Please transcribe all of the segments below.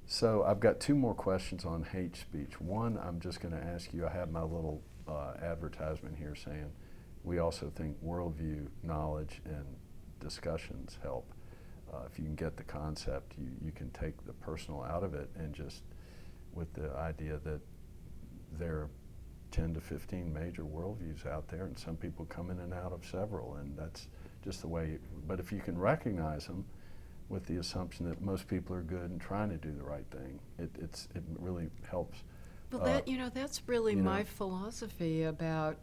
So I've got two more questions on hate speech. One, I'm just going to ask you, I have my little advertisement here saying we also think worldview, knowledge, and discussions help. If you can get the concept, you can take the personal out of it, and just with the idea that there are 10 to 15 major worldviews out there, and some people come in and out of several, and that's just the way. But if you can recognize them with the assumption that most people are good and trying to do the right thing, it really helps. Well, that's really my philosophy about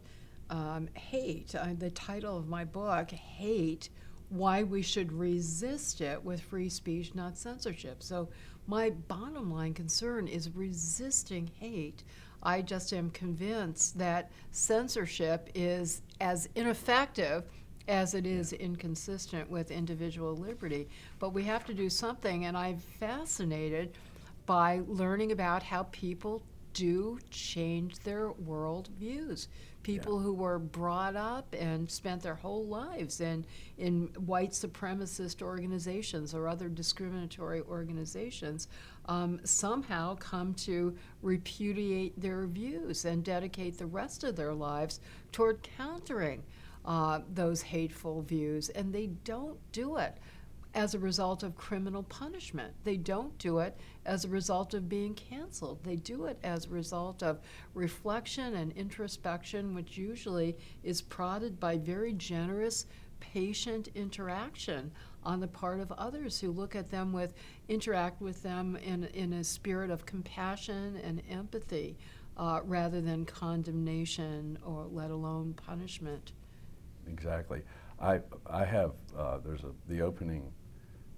hate. The title of my book, Hate, Why We Should Resist It with Free Speech, Not Censorship. So my bottom line concern is resisting hate. I just am convinced that censorship is as ineffective as it is inconsistent with individual liberty. But we have to do something, and I'm fascinated by learning about how people do change their world views. People who were brought up and spent their whole lives in white supremacist organizations or other discriminatory organizations somehow come to repudiate their views and dedicate the rest of their lives toward countering those hateful views. And they don't do it as a result of criminal punishment. They don't do it as a result of being canceled. They do it as a result of reflection and introspection, which usually is prodded by very generous, patient interaction on the part of others who interact with them in a spirit of compassion and empathy, rather than condemnation or let alone punishment. Exactly. I have, there's the opening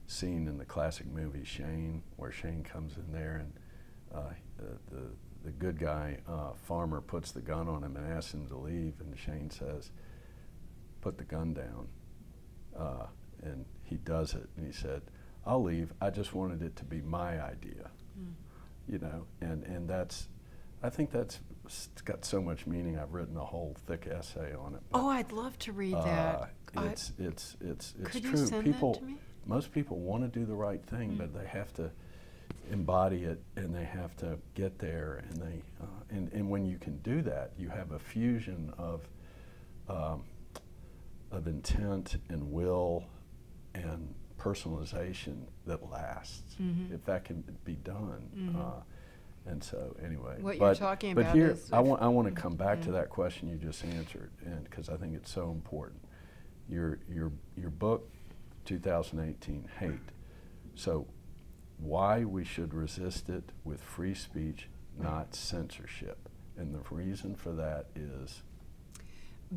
scene in the classic movie Shane, where Shane comes in there and the good guy farmer puts the gun on him and asks him to leave, and Shane says, "Put the gun down," and he does it, and he said, "I'll leave, I just wanted it to be my idea." And that's, I think that's got so much meaning. I've written a whole thick essay on it. But, I'd love to read that. It's Could true. you send that to me? Most people want to do the right thing, but they have to embody it, and they have to get there, and and when you can do that, you have a fusion of intent and will and personalization that lasts, if that can be done. And so, anyway, what you're talking about, but here is I want to come back to that question you just answered, and because I think it's so important. Your book, 2018, Hate. So, why we should resist it with free speech, not censorship, and the reason for that is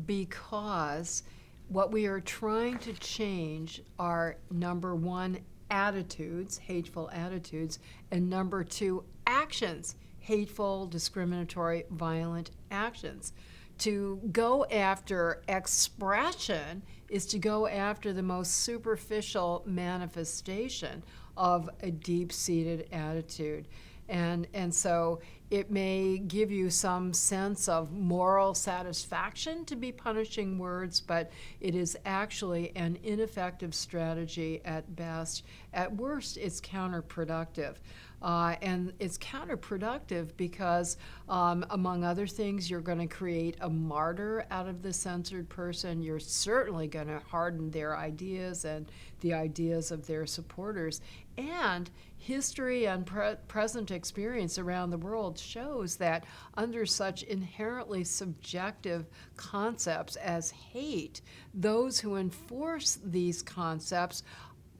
because what we are trying to change are, number one, attitudes, hateful attitudes, and number two, actions, hateful, discriminatory, violent actions. To go after expression is to go after the most superficial manifestation of a deep-seated attitude. And so it may give you some sense of moral satisfaction to be punishing words, but it is actually an ineffective strategy at best. At worst, it's counterproductive. And it's counterproductive because, among other things, you're going to create a martyr out of the censored person. You're certainly going to harden their ideas and the ideas of their supporters. And history and present experience around the world shows that under such inherently subjective concepts as hate, those who enforce these concepts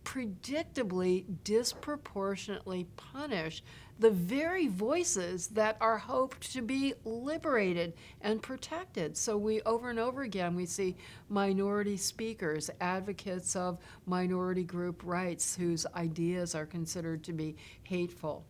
predictably disproportionately punish the very voices that are hoped to be liberated and protected. So we, over and over again, we see minority speakers, advocates of minority group rights whose ideas are considered to be hateful.